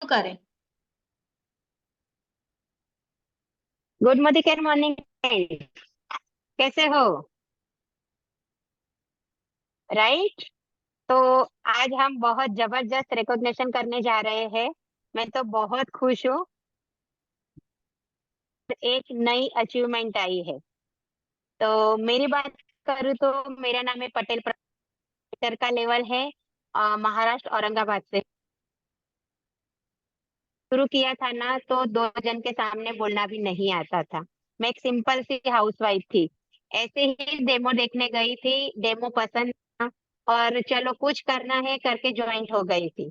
करें। Good morning morning. कैसे हो? राइट। तो आज हम बहुत जबरदस्त रिकॉग्निशन करने जा रहे हैं। मैं तो बहुत खुश हूँ। एक नई अचीवमेंट आई है। तो मेरी बात करूँ तो मेरा नाम है पटेल। प्रोफेसर का लेवल है। महाराष्ट्र औरंगाबाद से शुरू किया था ना, तो दो जन के सामने बोलना भी नहीं आता था। मैं एक सिंपल सी हाउसवाइफ थी। ऐसे ही डेमो देखने गई थी। डेमो पसंद था और चलो कुछ करना है करके ज्वाइंट हो गई थी।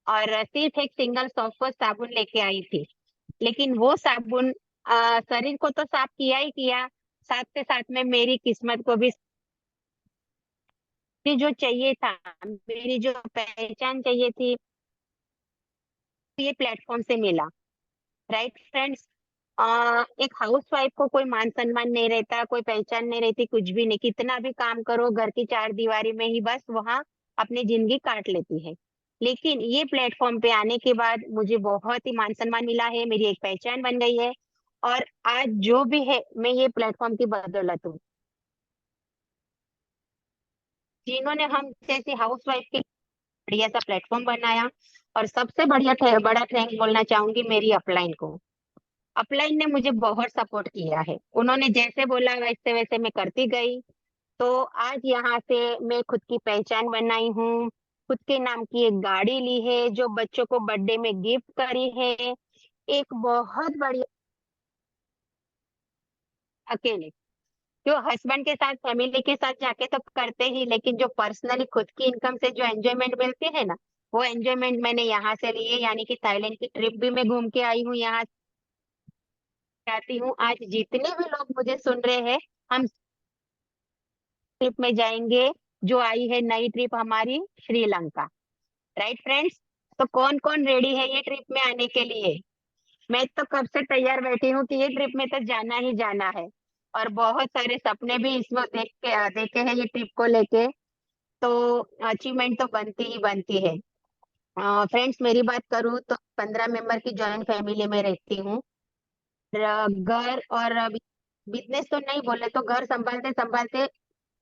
और सिर्फ एक सिंगल सॉफ्ट साबुन लेके आई थी। लेकिन वो साबुन शरीर को तो साफ किया ही किया, साथ के साथ में मेरी किस्मत को भी, मुझे जो चाहिए था, मेरी जो पहचान चाहिए थी, ये प्लेटफॉर्म से मिला। Right friends. एक हाउस वाइफ को कोई मान सम्मान नहीं रहता, कोई पहचान नहीं रहती, कुछ भी नहीं। कितना भी काम करो घर की चार दीवारी में ही बस वहां अपनी जिंदगी काट लेती है। लेकिन ये प्लेटफॉर्म पे आने के बाद मुझे बहुत ही मान सम्मान मिला है, मेरी एक पहचान बन गई है। और आज जो भी है मैं ये प्लेटफॉर्म की बदौलत हूँ। जिन्होंने हम जैसे हाउस वाइफ के बढ़िया सा प्लेटफॉर्म बनाया। और सबसे बड़ा थैंक बोलना चाहूंगी मेरी अपलाइन को। अपलाइन ने मुझे बहुत सपोर्ट किया है। उन्होंने जैसे बोला वैसे वैसे मैं करती गई। तो आज यहाँ से मैं खुद की पहचान बनाई हूँ। खुद के नाम की एक गाड़ी ली है जो बच्चों को बर्थडे में गिफ्ट करी है। एक बहुत बड़ी, अकेले, जो हस्बैंड के साथ फैमिली के साथ जाके तो करते ही, लेकिन जो पर्सनली खुद की इनकम से जो एंजॉयमेंट मिलती है ना, वो एंजॉयमेंट मैंने यहाँ से ली है। यानी कि थाईलैंड की ट्रिप भी मैं घूम के आई हूँ। यहाँ चाहती हूँ आज जितने भी लोग मुझे सुन रहे हैं, हम ट्रिप में जाएंगे। जो आई है नई ट्रिप हमारी, श्रीलंका। Right friends. तो कौन कौन रेडी है ये ट्रिप में आने के लिए? मैं तो कब से तैयार बैठी हूँ कि ये ट्रिप में तो जाना ही जाना है। और बहुत सारे सपने भी इसमें देखे हैं ये ट्रिप को लेके। तो अचीवमेंट तो बनती ही बनती है। फ्रेंड्स, मेरी बात करूँ तो 15 मेंबर की जॉइंट फैमिली में रहती हूँ। घर और बिजनेस तो नहीं बोले तो घर संभालते संभालते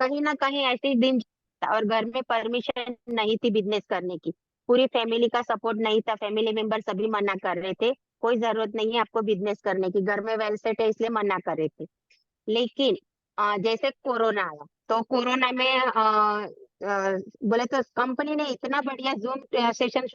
कहीं ना कहीं ऐसे ही दिन, और घर में परमिशन नहीं थी बिजनेस करने की। पूरी फैमिली का सपोर्ट नहीं था, फैमिली मेंबर सभी मना कर रहे थे, कोई जरूरत नहीं है आपको बिजनेस करने की, घर में वेल सेट है, इसलिए मना कर रहे थे। लेकिन जैसे कोरोना आया, तो कोरोना में बोले तो कंपनी ने इतना बढ़िया जूम सेशन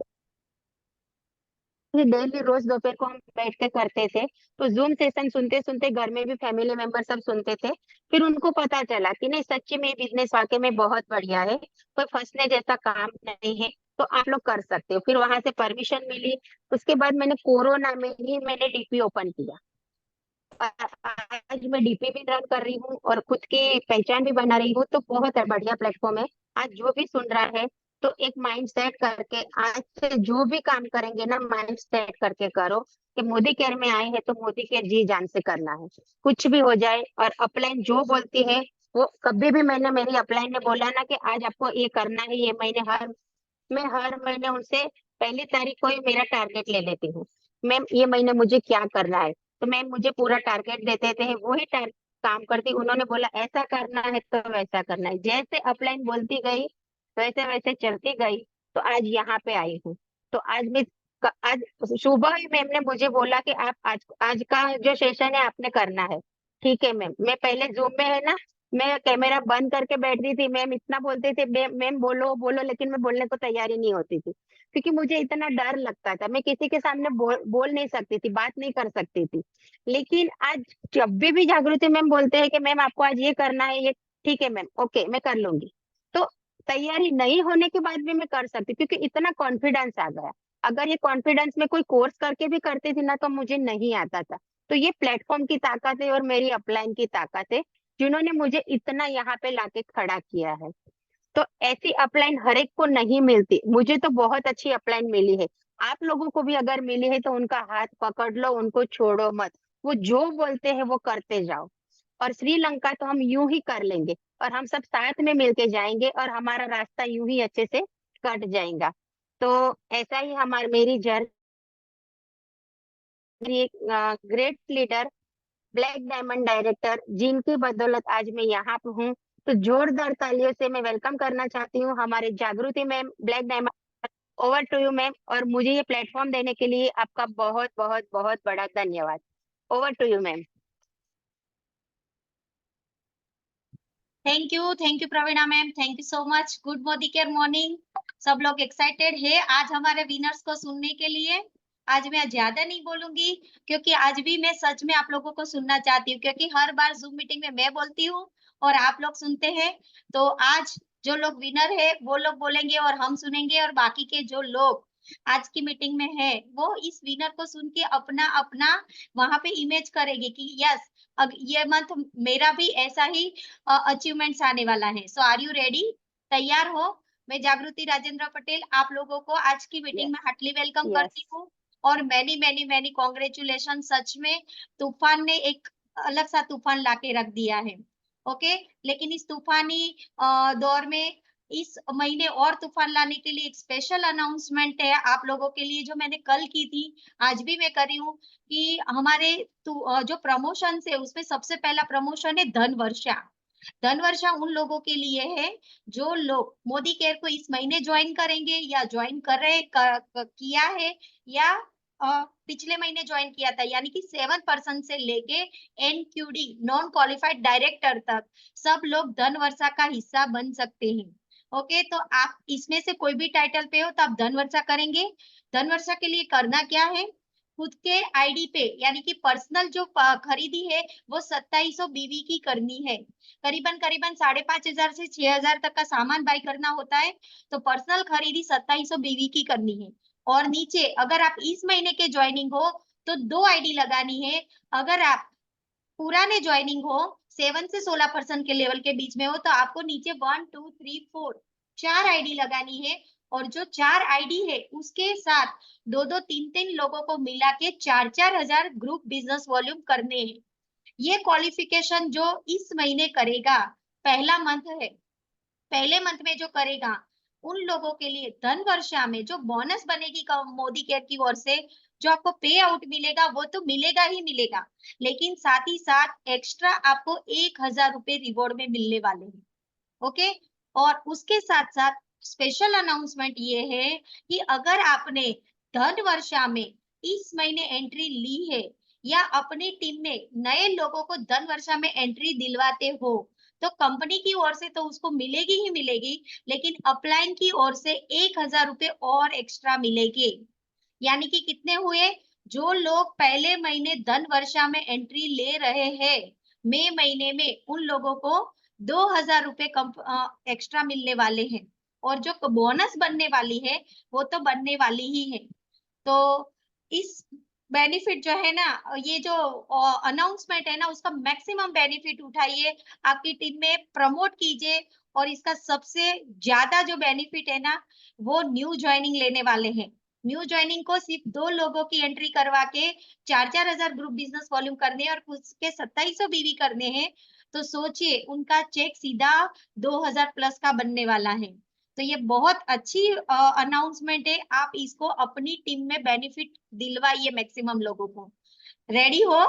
डेली रोज दोपहर को हम बैठ के करते थे। तो जूम सेशन सुनते सुनते घर में भी फैमिली मेंबर सब सुनते थे। फिर उनको पता चला कि नहीं, सच्ची में बिजनेस वाकई में बहुत बढ़िया है, कोई फंसने जैसा काम नहीं है, तो आप लोग कर सकते हो। फिर वहां से परमिशन मिली। उसके बाद मैंने कोरोना में ही मैंने डीपी ओपन किया। आज मैं डीपी भी रन कर रही हूँ और खुद की पहचान भी बना रही हूँ। तो बहुत बढ़िया प्लेटफॉर्म है। आज जो भी सुन रहा है, तो एक माइंड सेट करके आज से जो भी काम करेंगे ना, माइंड सेट करके करो कि मोदी केयर में आए हैं तो मोदी केयर जी जान से करना है, कुछ भी हो जाए। और अपलाइन जो बोलती है, वो कभी भी, मैंने मेरी अपलाइन ने बोला ना कि आज आपको ये करना है, ये महीने हर, मैं हर महीने उनसे पहली तारीख को ही मेरा टारगेट ले लेती हूँ। मैम ये महीने मुझे क्या करना है, तो मैम मुझे पूरा टारगेट देते थे, वही काम करती। उन्होंने बोला ऐसा करना है तो वैसा करना है, जैसे अपलाइन बोलती गई वैसे वैसे चलती गई। तो आज यहाँ पे आई हूँ। तो आज मैं, आज सुबह ही मैम ने मुझे बोला कि आप आज आज का जो सेशन है आपने करना है। ठीक है मैम। मैं पहले जूम में है ना, मैं कैमरा बंद करके बैठती थी। मैम इतना बोलते थे, मैम मैम बोलो बोलो, लेकिन मैं बोलने को तैयार ही नहीं होती थी, क्योंकि मुझे इतना डर लगता था। मैं किसी के सामने बोल नहीं सकती थी, बात नहीं कर सकती थी। लेकिन आज जब भी जागृति मैम बोलते हैं कि मैम आपको आज ये करना है, ये ठीक है मैम, ओके मैं कर लूंगी। तो तैयारी नहीं होने के बाद भी मैं कर सकती, क्योंकि इतना कॉन्फिडेंस आ गया। अगर ये कॉन्फिडेंस में कोई कोर्स करके भी करती थी ना, तो मुझे नहीं आता था। तो ये प्लेटफॉर्म की ताकत है और मेरी अपलाइन की ताकत है, जिन्होंने मुझे इतना यहाँ पे लाके खड़ा किया है। तो ऐसी अपलाइन हर एक को नहीं मिलती, मुझे तो बहुत अच्छी अपलाइन मिली है। आप लोगों को भी अगर मिली है तो उनका हाथ पकड़ लो, उनको छोड़ो मत। वो जो बोलते हैं वो करते जाओ। और श्रीलंका तो हम यूं ही कर लेंगे, और हम सब साथ में मिलके जाएंगे, और हमारा रास्ता यूं ही अच्छे से कट जाएगा। तो ऐसा ही हमारी मेरी जर्नी एक great leader, black diamond director, जिनकी बदौलत आज मैं यहाँ पे हूँ। तो जोरदार तालियों से मैं वेलकम करना चाहती हूँ हमारे Jagriti ma'am, black diamond. Over to you ma'am, और मुझे ये प्लेटफॉर्म देने के लिए आपका बहुत बहुत बहुत बड़ा धन्यवाद। Over to you ma'am. Thank you Praveena ma'am, thank you so much. Good Modi morning. सब लोग एक्साइटेड है आज हमारे विनर्स को सुनने के लिए। आज मैं ज्यादा नहीं बोलूंगी क्योंकि आज भी मैं सच में आप लोगों को सुनना चाहती हूँ, क्योंकि हर बार जूम मीटिंग में मैं बोलती हूँ और आप लोग सुनते हैं। तो आज जो लोग विनर है वो लोग बोलेंगे और हम सुनेंगे, और बाकी के जो लोग आज की मीटिंग में है वो इस विनर को सुन के अपना अपना वहां पे इमेज करेंगे कि यस, अब ये मंथ मेरा भी ऐसा ही अचीवमेंट्स आने वाला है। सो आर यू रेडी? तैयार हो? मैं जागृति राजेंद्र पटेल आप लोगों को आज की मीटिंग यस। में हार्टली वेलकम यस। करती हूँ। और मैनी मैनी मैनी कॉन्ग्रेचुलेशन। सच में तूफान ने एक अलग सा तूफान लाके रख दिया है। ओके, लेकिन इस तूफानी दौर में इस महीने और तूफान लाने के लिए एक स्पेशल अनाउंसमेंट है आप लोगों के लिए, जो मैंने कल की थी आज भी मैं कर रही हूँ कि हमारे जो प्रमोशन है उसमें सबसे पहला प्रमोशन है धन वर्षा। धन वर्षा उन लोगों के लिए है जो लोग मोदी केयर को इस महीने ज्वाइन करेंगे या ज्वाइन कर रहे किया है, या पिछले महीने ज्वाइन किया था, यानी कि 7% से लेके एनक्यूडी नॉन क्वालिफाइड डायरेक्टर तक सब लोग धन वर्षा का हिस्सा बन सकते हैं। ओके, तो आप इसमें से कोई भी टाइटल पे हो तो आप धन वर्षा करेंगे। धन वर्षा के लिए करना क्या है? खुद के आईडी पे, यानी कि पर्सनल जो खरीदी है वो 2700 बीवी की करनी है। करीबन करीबन 5,500 से 6,000 तक का सामान बाय करना होता है, तो पर्सनल खरीदी 2700 बीवी की करनी है। और नीचे अगर आप इस महीने के ज्वाइनिंग हो तो 2 आईडी लगानी है। अगर आप पुराने ज्वाइनिंग हो 7 से 16% के लेवल के बीच में हो तो आपको नीचे 1 2 3 4 4 आईडी लगानी है। और जो 4 आईडी है उसके साथ 2 2 3 3 लोगों को मिला के 4 4 हजार ग्रुप बिजनेस वॉल्यूम करने हैं। ये क्वालिफिकेशन जो इस महीने करेगा, पहला मंथ है, पहले मंथ में जो करेगा उन लोगों के लिए धन वर्षा में जो बोनस बनेगी मोदी केयर की ओर से, जो आपको पे आउट मिलेगा वो तो मिलेगा ही मिलेगा, लेकिन साथ ही साथ एक्स्ट्रा आपको 1,000 रुपए रिवॉर्ड में मिलने वाले हैं। ओके, और उसके साथ साथ स्पेशल अनाउंसमेंट ये है कि अगर आपने धन वर्षा में इस महीने एंट्री ली है या अपनी टीम में नए लोगों को धन वर्षा में एंट्री दिलवाते हो तो कंपनी की ओर से तो उसको मिलेगी ही मिलेगी, लेकिन अपलाइन की ओर से 1,000 रुपए और एक्स्ट्रा मिलेगी। यानी कि कितने हुए? जो लोग पहले महीने धन वर्षा में एंट्री ले रहे हैं मई महीने में, उन लोगों को 2,000 रुपए एक्स्ट्रा मिलने वाले हैं। और जो बोनस बनने वाली है वो तो बनने वाली ही है। तो इस बेनिफिट जो है ना, ये जो अनाउंसमेंट है ना, उसका मैक्सिमम बेनिफिट उठाइए, आपकी टीम में प्रमोट कीजिए। और इसका सबसे ज्यादा जो बेनिफिट है ना, वो न्यू ज्वाइनिंग लेने वाले हैं। न्यू ज्वाइनिंग को सिर्फ 2 लोगों की एंट्री करवा के 4 4 हजार ग्रुप बिजनेस वॉल्यूम करने हैं और उसके 2700 बीवी करने हैं। तो सोचिए उनका चेक सीधा 2,000 प्लस का बनने वाला है। तो ये बहुत अच्छी अनाउंसमेंट है, आप इसको अपनी टीम में बेनिफिट दिलवाइए मैक्सिमम लोगों को। रेडी हो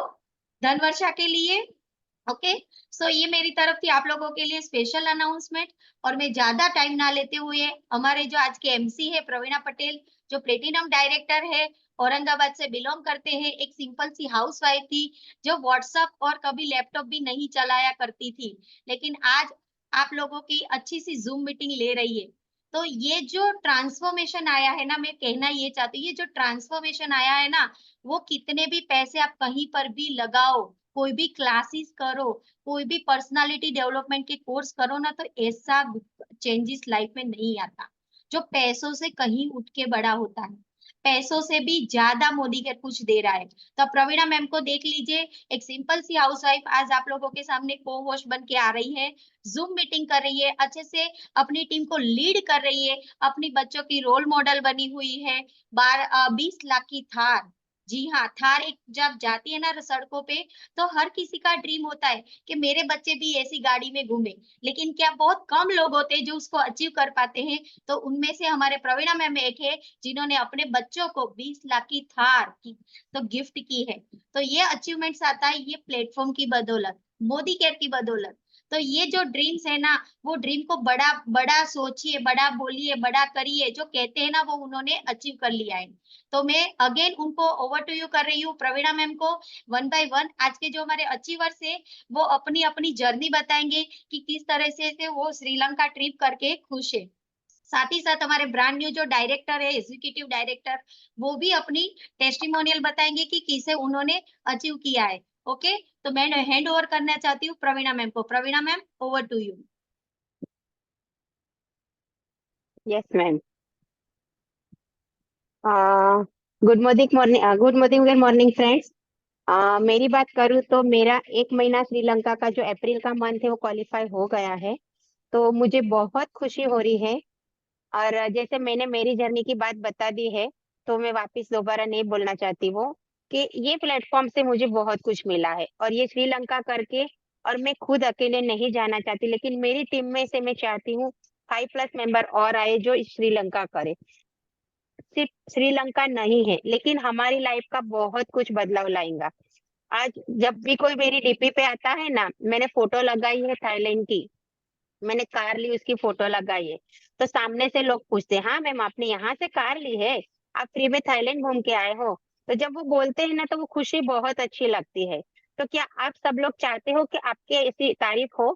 धन वर्षा के लिए? ओके, सो ये मेरी तरफ थी आप लोगों के लिए स्पेशल अनाउंसमेंट। और मैं ज्यादा टाइम ना लेते हुए हमारे जो आज के एमसी है प्रवीणा पटेल, जो प्लेटिनम डायरेक्टर है, औरंगाबाद से बिलोंग करते हैं, एक सिंपल सी हाउस वाइफ थी जो व्हाट्सएप और कभी लैपटॉप भी नहीं चलाया करती थी, लेकिन आज आप लोगों की अच्छी सी जूम मीटिंग ले रही है। तो ये जो ट्रांसफॉर्मेशन आया है ना, मैं कहना ये चाहती हूँ, ये जो ट्रांसफॉर्मेशन आया है ना, वो कितने भी पैसे आप कहीं पर भी लगाओ, कोई भी क्लासेस करो, कोई भी पर्सनालिटी डेवलपमेंट के कोर्स करो ना, तो ऐसा चेंजेस लाइफ में नहीं आता जो पैसों से कहीं उठ के बड़ा होता है। पैसों से भी ज्यादा मोदी के कुछ दे रहा है। तो प्रवीणा मैम को देख लीजिए, एक सिंपल सी हाउसवाइफ आज आप लोगों के सामने को होस्ट बन के आ रही है, जूम मीटिंग कर रही है, अच्छे से अपनी टीम को लीड कर रही है, अपनी बच्चों की रोल मॉडल बनी हुई है। 20 लाख की थार जी हाँ, थार एक जब जाती है ना सड़कों पे, तो हर किसी का ड्रीम होता है कि मेरे बच्चे भी ऐसी गाड़ी में घूमे, लेकिन क्या बहुत कम लोग होते हैं जो उसको अचीव कर पाते हैं। तो उनमें से हमारे प्रवीणा मैम एक है जिन्होंने अपने बच्चों को 20 लाख की थार की तो गिफ्ट की है। तो ये अचीवमेंट्स आता है ये प्लेटफॉर्म की बदौलत, मोदी केयर की बदौलत। तो ये जो ड्रीम्स है ना, वो ड्रीम को बड़ा बड़ा सोचिए, बड़ा बोलिए, बड़ा करिए, जो कहते हैं ना वो उन्होंने अचीव कर लिया है। तो मैं अगेन उनको ओवर टू यू कर रही हूँ प्रवीणा मैम को, वन बाय वन आज के जो हमारे अचीवर्स है वो अपनी अपनी जर्नी बताएंगे कि किस तरह से वो श्रीलंका ट्रिप करके खुश है। साथ ही साथ हमारे ब्रांड न्यू जो डायरेक्टर है, एग्जीक्यूटिव डायरेक्टर, वो भी अपनी टेस्टिमोनियल बताएंगे कि किसे उन्होंने अचीव किया है। ओके, तो मैं हैंड ओवर करना चाहती हूँ प्रवीणा मैम को। Praveena ma'am, over to you. Yes ma'am. Good morning friends. मेरी बात करूँ तो मेरा 1 महीना श्रीलंका का जो अप्रैल का मंथ है वो क्वालिफाई हो गया है। तो मुझे बहुत खुशी हो रही है। और जैसे मैंने मेरी जर्नी की बात बता दी है, तो मैं वापस दोबारा नहीं बोलना चाहती हूँ कि ये प्लेटफॉर्म से मुझे बहुत कुछ मिला है और ये श्रीलंका करके। और मैं खुद अकेले नहीं जाना चाहती, लेकिन मेरी टीम में से मैं चाहती हूँ 5+ मेंबर और आए जो श्रीलंका करे। सिर्फ श्रीलंका नहीं है, लेकिन हमारी लाइफ का बहुत कुछ बदलाव लाएगा। आज जब भी कोई मेरी डीपी पे आता है ना, मैंने फोटो लगाई है थाईलैंड की, मैंने कार ली उसकी फोटो लगाई है, तो सामने से लोग पूछते हैं, हाँ मैम आपने यहाँ से कार ली है, आप फ्री में थाईलैंड घूम के आए हो। तो जब वो बोलते हैं ना, तो वो खुशी बहुत अच्छी लगती है। तो क्या आप सब लोग चाहते हो कि आपके ऐसी तारीफ हो,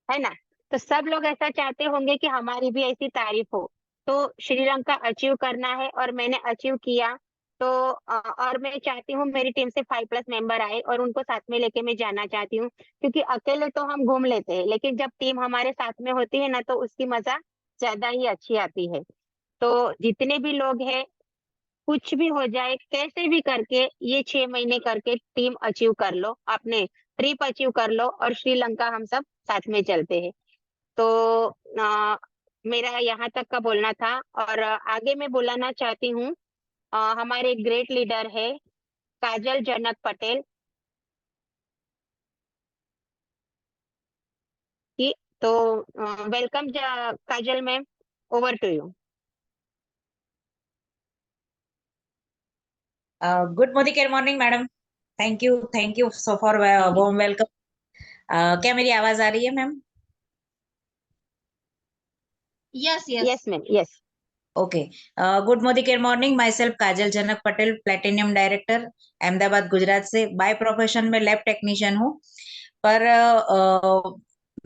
है ना? तो सब लोग ऐसा चाहते होंगे कि हमारी भी ऐसी तारीफ हो। तो श्रीलंका अचीव करना है और मैंने अचीव किया। तो और मैं चाहती हूँ मेरी टीम से 5+ मेंबर आए और उनको साथ में लेके मैं जाना चाहती हूँ, क्योंकि अकेले तो हम घूम लेते हैं, लेकिन जब टीम हमारे साथ में होती है ना, तो उसकी मजा ज्यादा ही अच्छी आती है। तो जितने भी लोग हैं, कुछ भी हो जाए, कैसे भी करके ये 6 महीने करके टीम अचीव कर लो, अपने ट्रिप अचीव कर लो, और श्रीलंका हम सब साथ में चलते हैं। तो अ, मेरा यहाँ तक का बोलना था। और आगे मैं बुलाना चाहती हूँ हमारे ग्रेट लीडर है काजल जनक पटेल की। तो welcome Kajal ma'am, over to you. Good morning madam. Thank you so for warm welcome. क्या मेरी आवाज आ रही है ma'am? Yes yes yes. Ma'am, yes. Okay. Good morning, myself Kajal Janak Patel, platinum director, Ahmedabad Gujarat से। बाय प्रोफेशन में लैब टेक्नीशियन हूँ, पर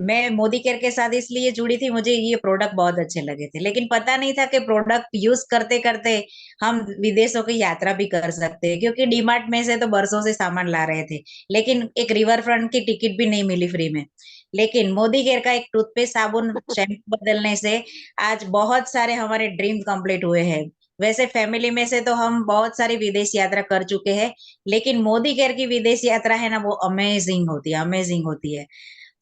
मैं मोदी केयर के साथ इसलिए जुड़ी थी, मुझे ये प्रोडक्ट बहुत अच्छे लगे थे, लेकिन पता नहीं था कि प्रोडक्ट यूज करते करते हम विदेशों की यात्रा भी कर सकते हैं, क्योंकि डीमार्ट में से तो बरसों से सामान ला रहे थे, लेकिन एक रिवर फ्रंट की टिकट भी नहीं मिली फ्री में। लेकिन मोदी केयर का एक टूथपेस्ट, साबुन, शैम्पू बदलने से आज बहुत सारे हमारे ड्रीम कंप्लीट हुए हैं। वैसे फैमिली में से तो हम बहुत सारी विदेश यात्रा कर चुके हैं, लेकिन मोदी केयर की विदेश यात्रा है ना, वो अमेजिंग होती है।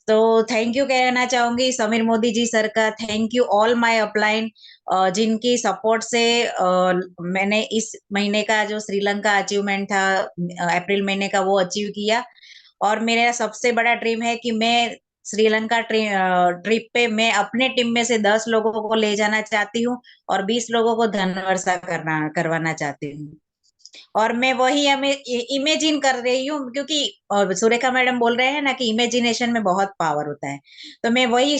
तो थैंक यू कहना चाहूंगी समीर मोदी जी सर का, thank you all my upline, जिनकी सपोर्ट से मैंने इस महीने का जो श्रीलंका अचीवमेंट था, अप्रैल महीने का, वो अचीव किया। और मेरा सबसे बड़ा ड्रीम है कि मैं श्रीलंका ट्रिप पे मैं अपने टीम में से 10 लोगों को ले जाना चाहती हूँ और 20 लोगों को धन वर्षा करवाना चाहती हूँ। और मैं वही हमें इमेजिन कर रही हूँ, क्योंकि सुरेखा मैडम बोल रहे हैं ना कि इमेजिनेशन में बहुत पावर होता है। तो मैं वही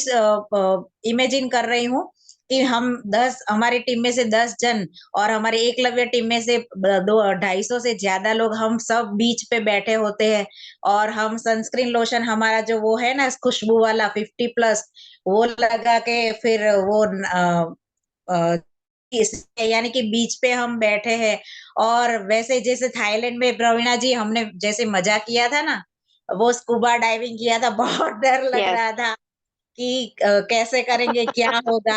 इमेजिन कर रही हूँ कि हम 10, हमारी टीम में से 10 जन और हमारे एकलव्य टीम में से 250 से ज्यादा लोग, हम सब बीच पे बैठे होते हैं और हम सनस्क्रीन लोशन, हमारा जो वो है ना खुशबू वाला 50+, वो लगा के फिर वो अ, यानी कि बीच पे हम बैठे हैं। और वैसे जैसे थाईलैंड में प्रवीणा जी हमने जैसे मजा किया था ना, वो स्कूबा डाइविंग किया था, बहुत डर लग यस। रहा था कि कैसे करेंगे, क्या होगा।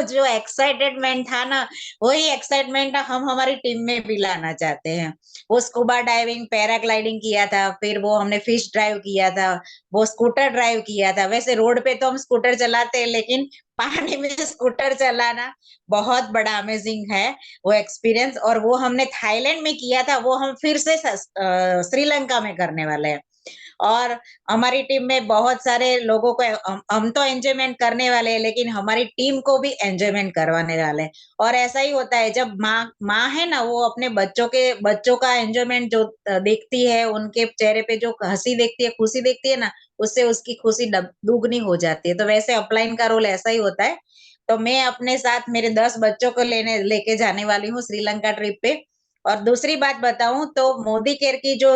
जो एक्साइटेडमेंट था ना, वही एक्साइटमेंट हम हमारी टीम में भी लाना चाहते हैं। वो स्कूबा डाइविंग, पैराग्लाइडिंग किया था, फिर वो हमने फिश ड्राइव किया था, वो स्कूटर ड्राइव किया था। वैसे रोड पे तो हम स्कूटर चलाते हैं, लेकिन पानी में स्कूटर चलाना बहुत बड़ा अमेजिंग है वो एक्सपीरियंस। और वो हमने थाईलैंड में किया था, वो हम फिर से श्रीलंका में करने वाले हैं। और हमारी टीम में बहुत सारे लोगों को हम तो एंजॉयमेंट करने वाले हैं, लेकिन हमारी टीम को भी एंजॉयमेंट करवाने वाले हैं। और ऐसा ही होता है, जब माँ है ना, वो अपने बच्चों का एंजॉयमेंट जो देखती है, उनके चेहरे पे जो हंसी देखती है, खुशी देखती है ना, उससे उसकी खुशी दुगनी हो जाती है। तो वैसे अपलाइन का रोल ऐसा ही होता है। तो मैं अपने साथ मेरे 10 बच्चों को लेके जाने वाली हूँ श्रीलंका ट्रिप पे। और दूसरी बात बताऊं तो मोदी केयर की जो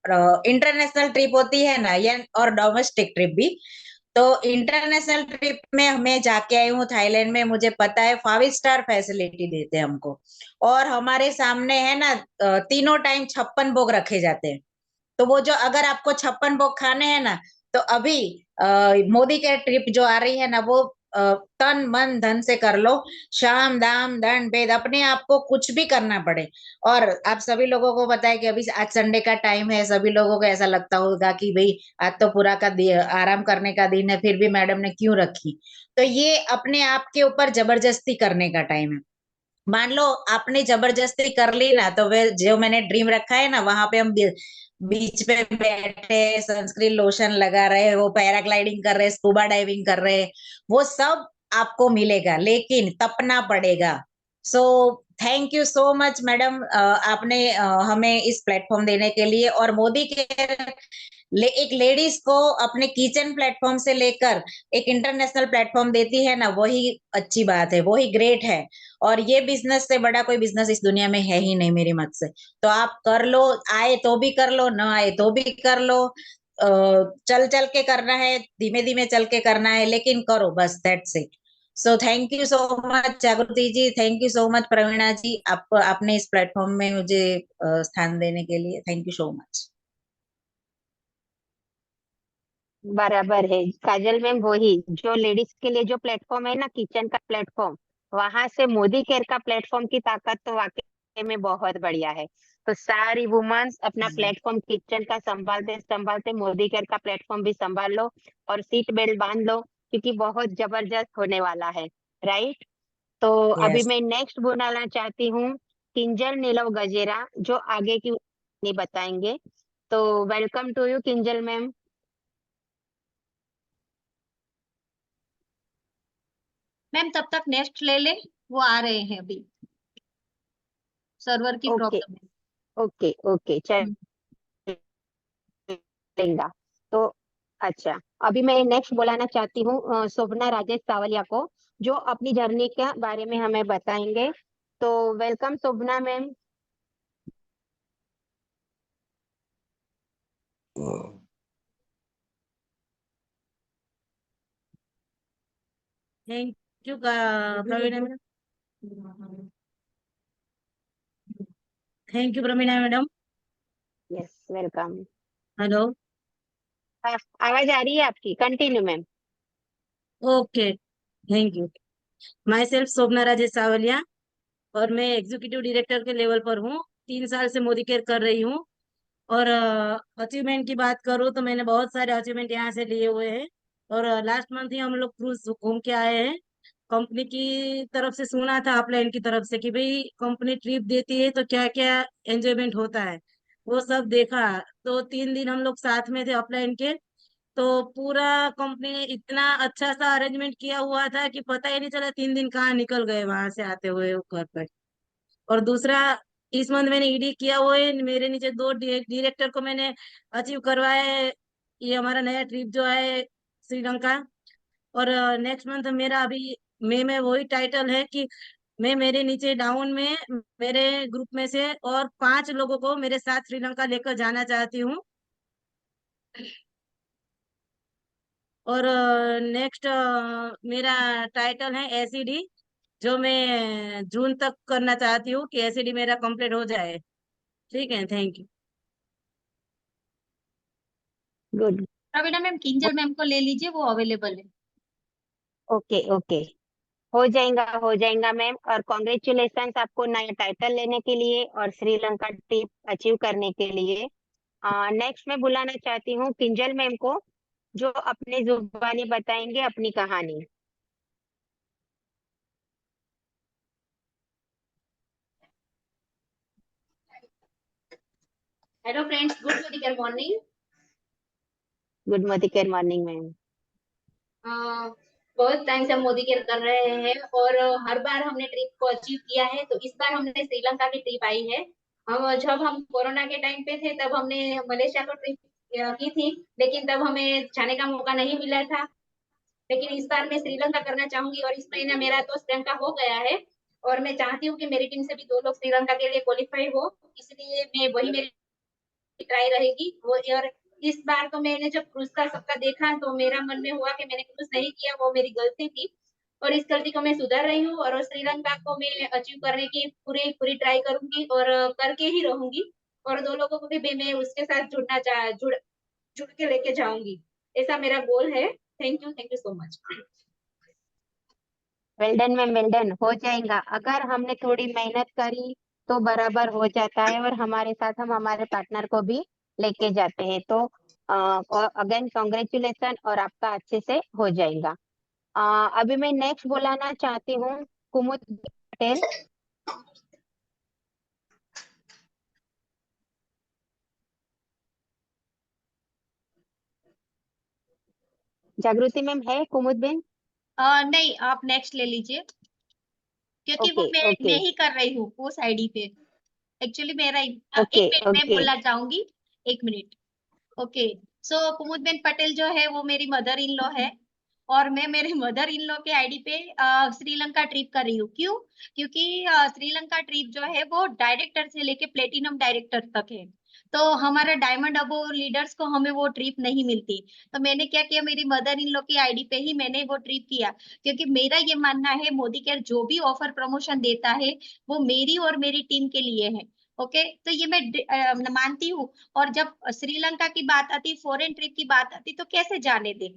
इंटरनेशनल ट्रिप होती है ना, या और डोमेस्टिक ट्रिप भी, तो इंटरनेशनल ट्रिप में मैं जाके आई हूँ थाईलैंड में। मुझे पता है 5 स्टार फैसिलिटी देते हैं हमको। और हमारे सामने है ना, तीनों टाइम 56 भोग रखे जाते हैं। तो वो जो, अगर आपको 56 भोग खाने हैं ना, तो अभी मोदी के ट्रिप जो आ रही है ना, वो तन मन धन से कर लो। शाम दाम दंड भेद, अपने आप को कुछ भी करना पड़े। और आप सभी लोगों को पता है कि अभी आज संडे का टाइम है, सभी लोगों को ऐसा लगता होगा कि भाई आज तो पूरा का आराम करने का दिन है, फिर भी मैडम ने क्यों रखी। तो ये अपने आप के ऊपर जबरदस्ती करने का टाइम है। मान लो आपने जबरदस्ती कर ली ना, तो वे जो मैंने ड्रीम रखा है ना, वहां पे हम बीच पे बैठे सनस्क्रीन लोशन लगा रहे, वो पैराग्लाइडिंग कर रहे, स्कूबा डाइविंग कर रहे, वो सब आपको मिलेगा, लेकिन तपना पड़ेगा। सो thank you so much madam, आपने हमें इस प्लेटफॉर्म देने के लिए। और मोदी के एक लेडीज को अपने किचन प्लेटफॉर्म से लेकर एक इंटरनेशनल प्लेटफॉर्म देती है ना, वही अच्छी बात है, वही ग्रेट है। और ये बिजनेस से बड़ा कोई बिजनेस इस दुनिया में है ही नहीं मेरी मत से। तो आप कर लो, आए तो भी कर लो, ना आए तो भी कर लो। चल चल के करना है, धीमे धीमे चल के करना है, लेकिन करो बस, that's it. So thank you so much जागृति जी, थैंक यू सो मच प्रवीणा जी, आपको आपने इस प्लेटफॉर्म में मुझे स्थान देने के लिए थैंक यू सो मच। बराबर है काजल मैम, वही जो लेडीज के लिए जो प्लेटफॉर्म है ना, किचन का प्लेटफॉर्म, वहां से मोदी केयर का प्लेटफॉर्म की ताकत तो वाकई में बहुत बढ़िया है। तो सारी वुमेन्स अपना प्लेटफॉर्म किचन का संभालते संभालते मोदी केयर का प्लेटफॉर्म भी संभाल लो, और सीट बेल्ट बांध लो, क्योंकि बहुत जबरदस्त होने वाला है। राइट। तो अभी यस। मैं नेक्स्ट बुलाना चाहती हूँ किंजल नीलव गजेरा, जो आगे की नहीं बताएंगे। तो welcome to you Kinjal ma'am. Ma'am तब तक नेक्स्ट ले ले, वो आ रहे हैं अभी, सर्वर की ओके प्रॉब्लम है। ओके ओके, हम्म। चलेगा। तो अच्छा, अभी मैं नेक्स्ट बुलाना चाहती हूँ शोभना राजेश सावलिया को, जो अपनी जर्नी के बारे में हमें बताएंगे। तो welcome Shobhana ma'am. Thank you Praveena madam. Thank you Praveena madam. Yes, welcome. Hello. आवाज आ रही है आपकी, continue ma'am. Okay, thank you. Myself Shobhana Rajesh Savaliya, और मैं एग्जीक्यूटिव डायरेक्टर के लेवल पर हूँ। 3 साल से मोदी केयर कर रही हूँ। और अचीवमेंट की बात करूँ तो मैंने बहुत सारे अचीवमेंट यहाँ से लिए हुए हैं। और लास्ट मंथ ही हम लोग क्रूज घूम के आए हैं। कंपनी की तरफ से सुना था, अपलाइन की तरफ से, कि भाई कंपनी ट्रिप देती है तो क्या क्या एंजॉयमेंट होता है, वो सब देखा। तो 3 दिन हम लोग साथ में थे अपलाइन के। तो पूरा कंपनी ने इतना अच्छा सा अरेंजमेंट किया हुआ था कि पता ही नहीं चला 3 दिन कहाँ निकल गए वहां से आते हुए घर पर। और दूसरा, इस मंथ मैंने ईडी किया हुआ है, मेरे नीचे 2 डायरेक्टर को मैंने अचीव करवाया है। ये हमारा नया ट्रिप जो है श्रीलंका। और नेक्स्ट मंथ मेरा अभी मई में वही टाइटल है कि मैं मेरे नीचे डाउन में मेरे ग्रुप में से और 5 लोगों को मेरे साथ श्रीलंका लेकर जाना चाहती हूँ। और नेक्स्ट मेरा टाइटल है एसीडी, जो मैं जून तक करना चाहती हूँ कि एसीडी मेरा कंप्लीट हो जाए। ठीक है, thank you. Good. Praveena ma'am Kinjal ma'am को ले लीजिए, वो अवेलेबल है। ओके ओके, हो जाएगा मैम। और कॉन्ग्रेचुलेशंस आपको नया टाइटल लेने के लिए और श्रीलंका ट्रिप अचीव करने के लिए। नेक्स्ट मैं बुलाना चाहती हूँ किंजल मैम को, जो अपनी जुबानी बताएंगे अपनी कहानी। Hello friends, good morning morning. Good morning ma'am. बहुत टाइम से हम मोदी केयर कर रहे हैं और हर बार हमने ट्रिप को अचीव किया है, तो इस बार हमने श्रीलंका की ट्रिप आई है। जब हम कोरोना के टाइम पे थे तब हमने मलेशिया को ट्रिप की थी, लेकिन तब हमें जाने का मौका नहीं मिला था। लेकिन इस बार मैं श्रीलंका करना चाहूंगी और इस महीने मेरा तो श्रीलंका हो गया है और मैं चाहती हूँ कि मेरी टीम से भी 2 लोग श्रीलंका के लिए क्वालिफाई हो, इसलिए मैं वही मेरी ट्राई रहेगी वो। और इस बार तो मैंने जब क्रूज का सबका देखा तो मेरा मन में हुआ कि मैंने क्रूज नहीं किया, वो मेरी गलती थी और इस गलती को मैं सुधार रही हूँ और श्रीलंका को मैं अचीव करने की पूरी पूरी ट्राई करूंगी और करके ही रहूंगी। और 2 लोगों को भी मैं उसके साथ जुड़ के लेके जाऊंगी, ऐसा मेरा गोल है। Thank you so much. Well done ma'am, well done. हो जाएगा, अगर हमने थोड़ी मेहनत करी तो बराबर हो जाता है, और हमारे साथ हम हमारे पार्टनर को भी लेके जाते हैं। तो अगेन कॉन्ग्रेचुलेशन, और आपका अच्छे से हो जाएगा। अभी मैं नेक्स्ट बुलाना चाहती हूँ कुमुद पटेल। जागृति मैम है कुमुद बेन? नहीं, आप नेक्स्ट ले लीजिए, क्योंकि वो ओके मैं ओके ही कर रही हूँ उस आईडी पे। एक्चुअली मेरा एक ओके मिनट में ओके। बोलना चाहूंगी, 1 मिनट। ओके, सो कुमुदबेन पटेल जो है वो मेरी मदर इन लॉ है, और मैं मेरे मदर इन लॉ के आईडी पे श्रीलंका ट्रिप कर रही हूँ। क्यों? क्योंकि श्रीलंका ट्रिप जो है वो डायरेक्टर से लेके प्लेटिनम डायरेक्टर तक है, तो हमारा डायमंड अबो लीडर्स को हमें वो ट्रिप नहीं मिलती। तो मैंने क्या किया, मेरी मदर इन लॉ की आईडी पे ही मैंने वो ट्रिप किया, क्योंकि मेरा ये मानना है मोदी केयर जो भी ऑफर प्रमोशन देता है वो मेरी और मेरी टीम के लिए है। ओके, तो ये मैं मानती हूँ। और जब श्रीलंका की बात आती, फॉरेन ट्रिप की बात आती, तो कैसे जाने दे।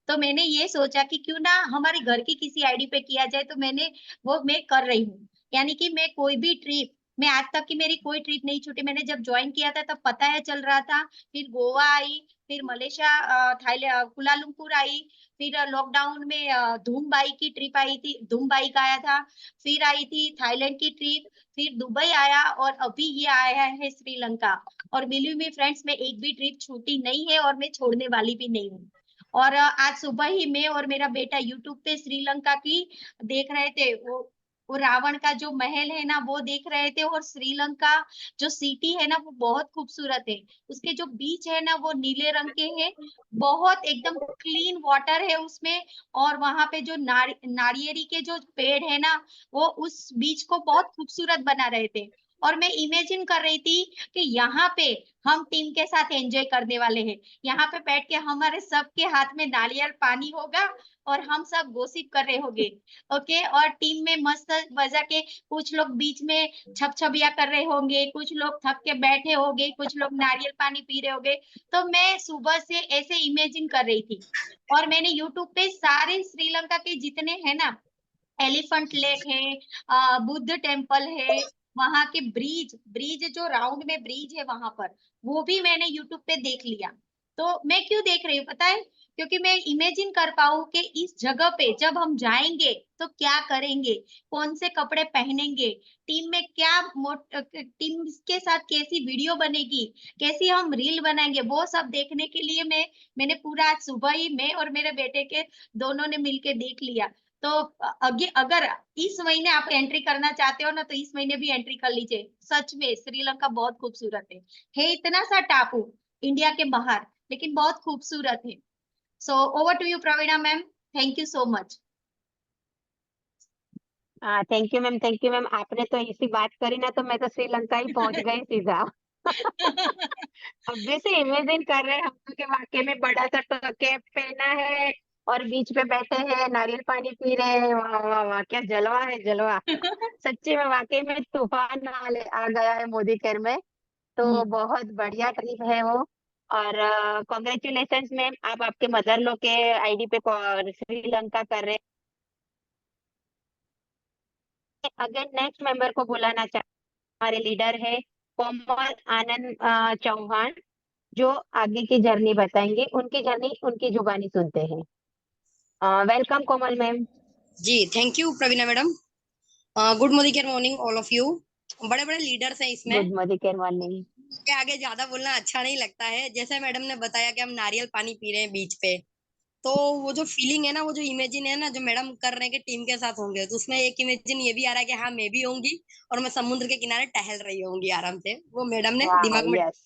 तो मैंने ये सोचा कि क्यों ना हमारे घर की किसी आईडी पे किया जाए, तो मैं कर रही हूँ। यानी कि मैं कोई भी ट्रिप, मैं आज तक की मेरी कोई ट्रिप नहीं छूटी। मैंने जब ज्वाइन किया था तब पता है चल रहा था, फिर गोवा आई, फिर मलेशिया, थाईलैंड, कुलालुमपुर आई, फिर लॉकडाउन में धूमबाई की ट्रिप आई थी, धूमबाई का आया था, फिर आई थी थाईलैंड की ट्रिप, फिर दुबई आया, और अभी ये आया है श्रीलंका। और बिलीव मी फ्रेंड्स, मैं एक भी ट्रिप छूटी नहीं है और मैं छोड़ने वाली भी नहीं हूँ। और आज सुबह ही मैं और मेरा बेटा यूट्यूब पे श्रीलंका की देख रहे थे, वो रावण का जो महल है ना वो देख रहे थे, और श्रीलंका जो सिटी है ना वो बहुत खूबसूरत है। उसके जो बीच है ना वो नीले रंग के हैं, बहुत एकदम क्लीन वाटर है उसमें। और वहां पे जो नारियेरी के जो पेड़ है ना, वो उस बीच को बहुत खूबसूरत बना रहे थे। और मैं इमेजिन कर रही थी कि यहाँ पे हम टीम के साथ एंजॉय करने वाले हैं, यहाँ पे बैठ के हमारे सबके हाथ में नारियल पानी होगा और हम सब गोसिप कर रहे होंगे। ओके, और टीम में मस्त बजा के कुछ लोग बीच में छपछबिया कर रहे होंगे, कुछ लोग थक के बैठे होंगे, कुछ लोग नारियल पानी पी रहे होंगे। तो मैं सुबह से ऐसे इमेजिन कर रही थी। और मैंने यूट्यूब पे सारे श्रीलंका के जितने हैं ना, एलिफेंट लेक है, बुद्ध टेम्पल है, वहां के ब्रिज ब्रिज जो राउंड में ब्रिज है वहां पर, वो भी मैंने यूट्यूब पे देख लिया। तो मैं क्यों देख रही हूँ पता है? क्योंकि मैं इमेजिन कर पाऊँ कि इस जगह पे जब हम जाएंगे तो क्या करेंगे, कौन से कपड़े पहनेंगे, टीम में क्या टीम के साथ कैसी वीडियो बनेगी, कैसी हम रील बनाएंगे, वो सब देखने के लिए मैंने पूरा आज सुबह ही मैं और मेरे बेटे के दोनों ने मिलके देख लिया। तो अगर इस महीने आप एंट्री करना चाहते हो ना, तो इस महीने भी एंट्री कर लीजिए। सच में श्रीलंका बहुत खूबसूरत है इतना सा टापू इंडिया के बाहर, लेकिन बहुत खूबसूरत है। So over to you Praveena ma'am, thank you so much. Thank you ma'am, thank you ma'am. आपने तो ऐसी बात करी ना, तो मैं तो श्रीलंका ही पहुंच गई सीधा। अब जैसे इमेजिन कर रहे हैं हम लोग के वाकई में बड़ा सा कैप पहना है और बीच पे बैठे हैं, नारियल पानी पी रहे हैं। वाह वाह वाह, क्या जलवा है, जलवा। सच्ची में वाकई में तूफान आ गया है मोदी केयर में। तो बहुत बढ़िया ट्रिप है वो। और कॉन्ग्रेचुलेशन मैम, आप आपके मदर लो के आईडी पे श्रीलंका कर रहे हैं। अगर नेक्स्ट मेंबर को बुलाना चाहते, हमारे लीडर है कोमल आनंद चौहान, जो आगे की जर्नी बताएंगे। उनकी जर्नी उनकी जुबानी सुनते हैं। Welcome Komal ma'am. जी thank you Praveena madam. Good morning all of you. बड़े बड़े लीडर्स हैं इसमें, गुड मॉर्निंग मॉर्निंग। के आगे ज्यादा बोलना अच्छा नहीं लगता है। जैसे मैडम ने बताया कि हम नारियल पानी पी रहे हैं बीच पे, तो वो जो फीलिंग है ना, वो जो इमेजिन है ना, जो मैडम कर रहे हैं कि टीम के साथ होंगे, तो उसमें एक इमेजिन ये भी आ रहा है कि हाँ मैं भी होंगी और मैं समुद्र के किनारे टहल रही होंगी आराम से, वो मैडम ने वाह, दिमाग में। यस।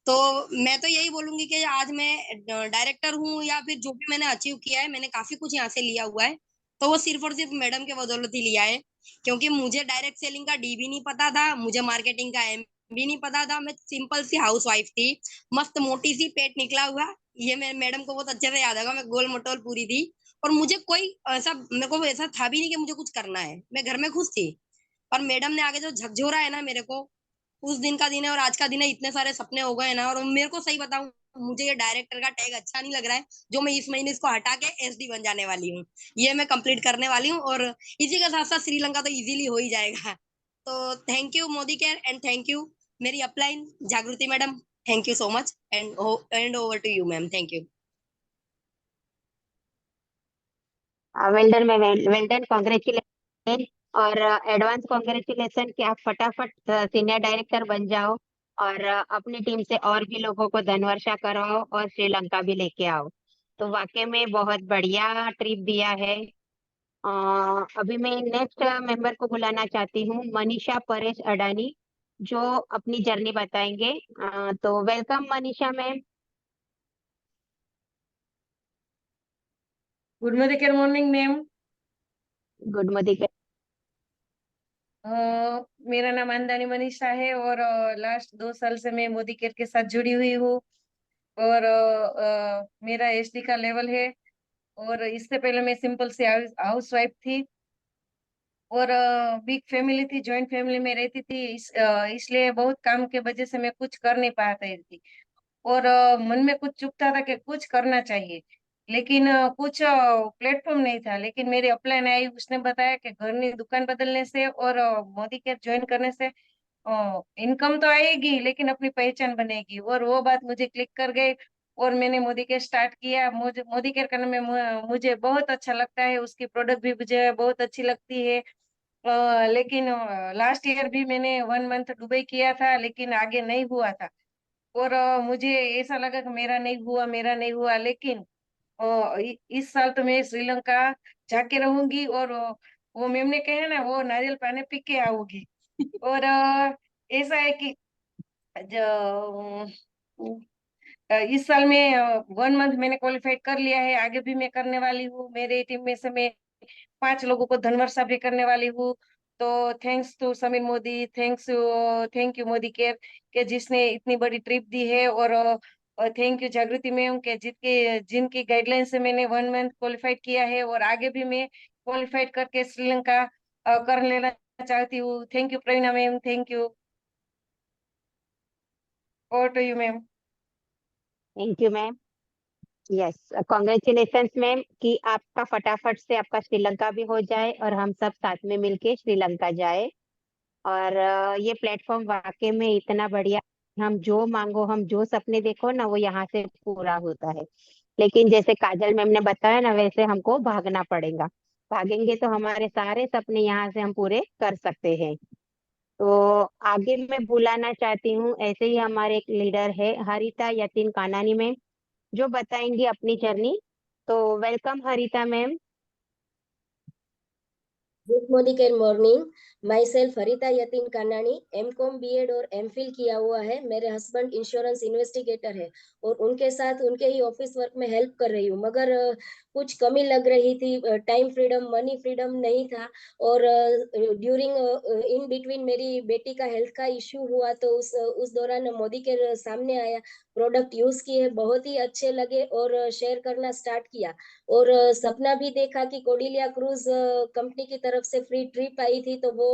तो मैं तो यही बोलूंगी कि आज मैं डायरेक्टर हूँ या फिर जो भी मैंने अचीव किया है, मैंने काफी कुछ यहाँ से लिया हुआ है, तो वो सिर्फ और सिर्फ मैडम के बदौलत ही लिया है। क्योंकि मुझे डायरेक्ट सेलिंग का डी भी नहीं पता था, मुझे मार्केटिंग का एम भी नहीं पता था। मैं सिंपल सी हाउस वाइफ थी, मस्त मोटी सी, पेट निकला हुआ। ये मैं मैडम को बहुत अच्छे से याद होगा, मैं गोल मटोल पूरी थी। और मुझे कोई ऐसा, मेरे को ऐसा था भी नहीं कि मुझे कुछ करना है, मैं घर में खुश थी। और मैडम ने आगे जो झकझोरा है ना मेरे को, उस दिन का दिन है और आज का दिन है, इतने सारे सपने हो गए ना। और मेरे को सही बताऊं, मुझे ये डायरेक्टर का टैग अच्छा नहीं लग रहा है, जो मैं इस महीने इसको हटा के एसडी बन जाने वाली हूँ। ये मैं कंप्लीट करने वाली हूँ और इसी के साथ साथ श्रीलंका तो इजीली हो ही जाएगा। तो thank you Modi care and thank you मेरी upline Jagriti madam. Thank you so much and over to you ma'am. Thank you. Well done, well done, congratulation. और एडवांस कॉन्ग्रेचुलेशन कि आप फटाफट सीनियर डायरेक्टर बन जाओ और अपनी टीम से और भी लोगों को धनवर्षा करवाओ और श्रीलंका भी लेके आओ। तो वाकई में बहुत बढ़िया ट्रिप दिया है। अभी मैं नेक्स्ट मेंबर को बुलाना चाहती हूँ, मनीषा परेश अडानी, जो अपनी जर्नी बताएंगे। तो welcome Manisha ma'am. Good morning ma'am. Good morning. मेरा नाम अंदानी मनीषा है और लास्ट 2 साल से मैं मोदी केयर के साथ जुड़ी हुई हूँ। और मेरा एसडी का लेवल है। और इससे पहले मैं सिंपल सी हाउस वाइफ थी और बिग फैमिली थी, जॉइंट फैमिली में रहती थी। इसलिए बहुत काम के वजह से मैं कुछ कर नहीं पाती थी। और मन में कुछ चुभता था कि कुछ करना चाहिए, लेकिन कुछ प्लेटफॉर्म नहीं था। लेकिन मेरी अपलाइन आई, उसने बताया कि घर की दुकान बदलने से और मोदी केयर ज्वाइन करने से इनकम तो आएगी लेकिन अपनी पहचान बनेगी। और वो बात मुझे क्लिक कर गई और मैंने मोदी केयर स्टार्ट किया। मुझे मोदी केयर करने में मुझे बहुत अच्छा लगता है, उसकी प्रोडक्ट भी मुझे बहुत अच्छी लगती है। लेकिन लास्ट ईयर भी मैंने 1 मंथ दुबई किया था, लेकिन आगे नहीं हुआ था। और मुझे ऐसा लगा कि मेरा नहीं हुआ। लेकिन इस साल तो मैं श्रीलंका जाके रहूंगी और वो मैम ने कहा ना, वो नारियल पानी पी के आऊंगी। और ऐसा है कि इस साल में 1 मंथ मैंने क्वालिफाइड कर लिया है, आगे भी मैं करने वाली हूँ। मेरे टीम में से मैं 5 लोगों को धनवर्षा भी करने वाली हूँ। तो thanks to Sameer Modi, thank you Modi care के जिसने इतनी बड़ी ट्रिप दी है। और थैंक यू जागृति मैम के जिनकी गाइडलाइन से मैंने 1 मंथ क्वालिफाइड किया है और आगे भी मैं क्वालिफाइड करके श्रीलंका कर लेना चाहती हूँ। Thank you Praveena ma'am, thank you. Over to you ma'am. Thank you ma'am. Yes, congratulations ma'am कि आपका फटाफट से आपका श्रीलंका भी हो जाए और हम सब साथ में मिलके श्रीलंका जाए। और ये प्लेटफॉर्म वाकई में इतना बढ़िया, हम जो मांगो, हम जो सपने देखो ना, वो यहाँ से पूरा होता है। लेकिन जैसे काजल मैम ने बताया ना, वैसे हमको भागना पड़ेगा। भागेंगे तो हमारे सारे सपने यहाँ से हम पूरे कर सकते हैं। तो आगे मैं बुलाना चाहती हूँ, ऐसे ही हमारे एक लीडर है हरिता यतीन कानानी मैम, जो बताएंगी अपनी जर्नी। तो welcome Harita ma'am. Good morning. Myself Harita Yatin Kanani, MCom BEd और एमफिल किया हुआ है। मेरे हस्बैंड इंश्योरेंस इन्वेस्टिगेटर है और उनके साथ उनके ही ऑफिस वर्क में हेल्प कर रही हूँ। मगर कुछ कमी लग रही थी, टाइम फ्रीडम, मनी फ्रीडम नहीं था। और ड्यूरिंग इन बिटवीन मेरी बेटी का हेल्थ का इश्यू हुआ, तो उस दौरान मोदी के सामने आया, प्रोडक्ट यूज किए, बहुत ही अच्छे लगे और शेयर करना स्टार्ट किया। और सपना भी देखा कि कोडिलिया क्रूज कंपनी की तरफ तरफ से फ्री ट्रिप आई थी, तो वो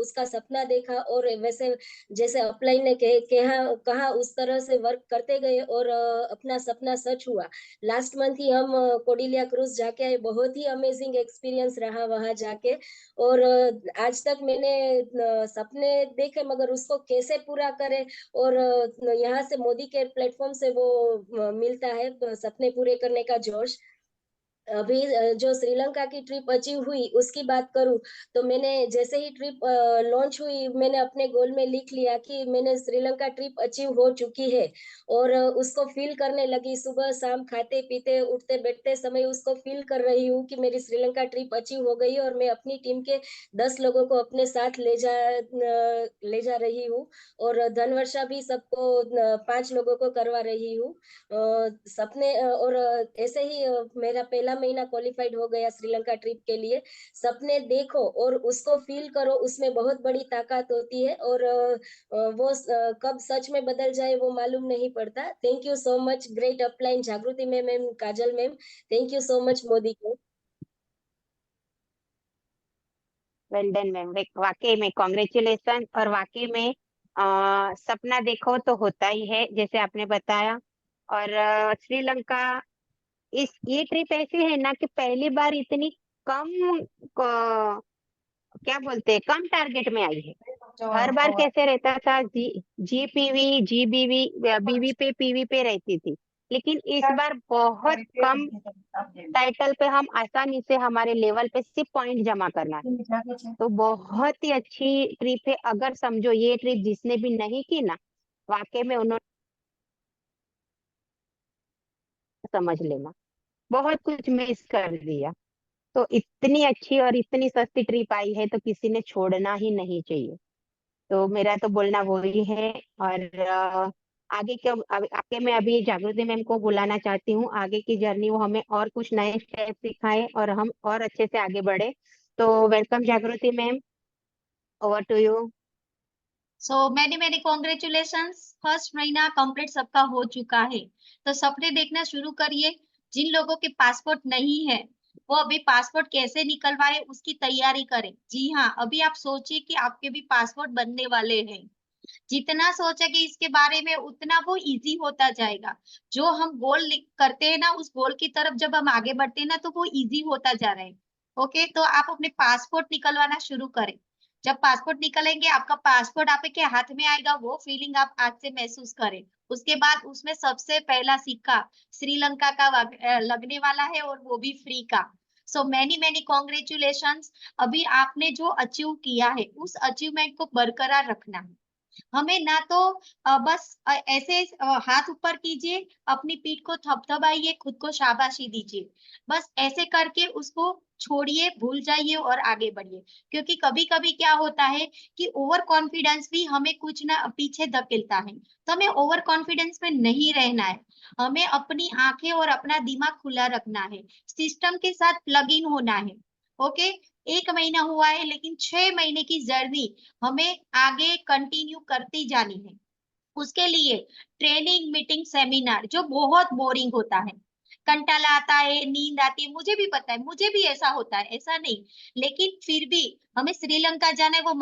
उसका सपना देखा और वैसे जैसे अपलाइन ने कहा उस तरह से वर्क करते गए और अपना सपना सच हुआ। लास्ट मंथ ही हम कोडिलिया क्रूज जाके आए, बहुत ही अमेजिंग एक्सपीरियंस रहा वहां जाके। और आज तक मैंने सपने देखे मगर उसको कैसे पूरा करे, और यहाँ से मोदी केयर प्लेटफॉर्म से वो मिलता है सपने पूरे करने का जोश। अभी जो श्रीलंका की ट्रिप अचीव हुई उसकी बात करूं तो मैंने जैसे ही ट्रिप लॉन्च हुई मैंने अपने गोल में लिख लिया कि मैंने श्रीलंका ट्रिप अचीव हो चुकी है, और उसको फील करने लगी। सुबह शाम खाते पीते उठते बैठते समय उसको फील कर रही हूँ कि मेरी श्रीलंका ट्रिप अचीव हो गई और मैं अपनी टीम के 10 लोगों को अपने साथ ले जा रही हूँ, और धनवर्षा भी सबको 5 लोगों को करवा रही हूँ सपने। और ऐसे ही मेरा पहला महीना क्वालिफाइड हो गया श्रीलंका ट्रिप के लिए। सपने देखो और उसको फील करो, उसमें बहुत बड़ी ताकत होती है, और वो कब सच में बदल जाए वो मालूम नहीं पड़ता। Thank you so much, great upline Jagriti ma'am and Kajal ma'am, thank you so much Modi को। वेल डन मैम, वाकई में कॉन्ग्रेचुलेशन। और वाकई में सपना देखो तो होता ही है जैसे आपने बताया। और श्रीलंका ये ट्रिप ऐसी है ना कि पहली बार इतनी कम क्या बोलते हैं, कम टारगेट में आई है। हर बार कैसे रहता था, जीपीवी जीबीवी बीवी पे पीवी पे रहती थी, लेकिन इस बार बहुत कम टाइटल पे हम आसानी से हमारे लेवल पे सिर्फ पॉइंट जमा करना है। तो बहुत ही अच्छी ट्रिप है। अगर समझो ये ट्रिप जिसने भी नहीं की ना, वाकई में उन्होंने समझ लेना बहुत कुछ मिस कर दिया। तो इतनी अच्छी और इतनी सस्ती ट्रिप आई है तो किसी ने छोड़ना ही नहीं चाहिए। तो मेरा तो बोलना वही है। और आगे के आगे मैं अभी जागृति मैम को बुलाना चाहती हूँ, आगे की जर्नी वो हमें और कुछ नए स्टेप सिखाए और हम और अच्छे से आगे बढ़े। तो welcome Jagriti ma'am, over to you. So many congratulations, first महीना कंप्लीट सबका हो चुका है। तो सपने देखना शुरू करिए। जिन लोगों के पासपोर्ट नहीं है वो अभी पासपोर्ट कैसे निकलवाए उसकी तैयारी करें। जी हाँ, अभी आप सोचिए कि आपके भी पासपोर्ट बनने वाले हैं। जितना सोचेंगे इसके बारे में उतना वो इजी होता जाएगा। जो हम गोल करते हैं ना, उस गोल की तरफ जब हम आगे बढ़ते हैं ना तो वो इजी होता जा रहा है। ओके, तो आप अपने पासपोर्ट निकलवाना शुरू करें। जब पासपोर्ट निकलेंगे, आपका पासपोर्ट आपके हाथ में आएगा, वो फीलिंग आप आज से महसूस करें। उसके बाद उसमें सबसे पहला सिक्का श्रीलंका का लगने वाला है, और वो भी फ्री का। सो मैनी कॉन्ग्रेचुलेशंस। अभी आपने जो अचीव किया है उस अचीवमेंट को बरकरार रखना है। हमें ना तो बस ऐसे हाथ ऊपर कीजिए, अपनी पीठ को थपथपाइए, खुद को शाबाशी दीजिए। बस ऐसे करके उसको छोड़िए, भूल जाइए और आगे बढ़िए। क्योंकि कभी कभी क्या होता है कि ओवर कॉन्फिडेंस भी हमें कुछ ना पीछे धकेलता है। तो हमें ओवर कॉन्फिडेंस में नहीं रहना है। हमें अपनी आंखें और अपना दिमाग खुला रखना है, सिस्टम के साथ प्लग इन होना है। ओके, 1 महीना हुआ है लेकिन 6 महीने की जर्नी हमें आगे कंटिन्यू करती जानी है। उसके लिए ट्रेनिंग, मीटिंग, सेमिनार जो बहुत बोरिंग होता है, कंटाला आता है, नींद आती है, मुझे भी पता है, मुझे भी ऐसा होता है, ऐसा नहीं। लेकिन फिर भी हमें श्रीलंका जाना है, वो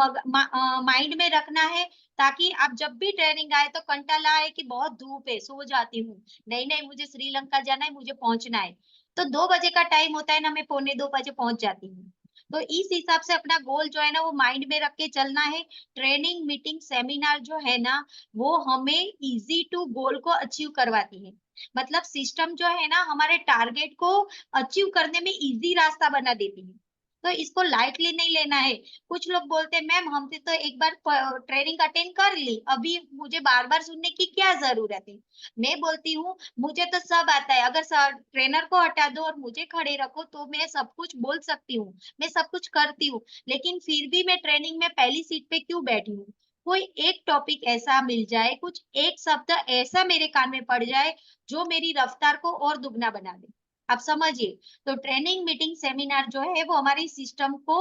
माइंड में रखना है, ताकि आप जब भी ट्रेनिंग आए तो कंटाला आए कि बहुत धूप है, सो जाती हूँ। नहीं नहीं, मुझे श्रीलंका जाना है, मुझे पहुंचना है। तो 2 बजे का टाइम होता है ना, मैं 2:45 पहुंच जाती हूँ। तो इस हिसाब से अपना गोल जो है ना वो माइंड में रख के चलना है। ट्रेनिंग, मीटिंग, सेमिनार जो है ना वो हमें इजी टू गोल को अचीव करवाती है। मतलब सिस्टम जो है ना हमारे टारगेट को अचीव करने में इजी रास्ता बना देती है। तो इसको लाइटली नहीं लेना है। कुछ लोग बोलते हैं मैम हमने तो एक बार ट्रेनिंग अटेंड कर ली, अभी मुझे बार बार सुनने की क्या जरूरत है। मैं बोलती हूँ मुझे तो सब आता है, अगर ट्रेनर को हटा दो और मुझे खड़े रखो तो मैं सब कुछ बोल सकती हूँ, मैं सब कुछ करती हूँ। लेकिन फिर भी मैं ट्रेनिंग में पहली सीट पे क्यों बैठी हूँ। कोई एक टॉपिक ऐसा मिल जाए, कुछ एक शब्द ऐसा मेरे कान में पड़ जाए जो मेरी रफ्तार को और दुगना बना दे। आप समझिए। तो ट्रेनिंग, मीटिंग, सेमिनार जो है वो हमारी सिस्टम को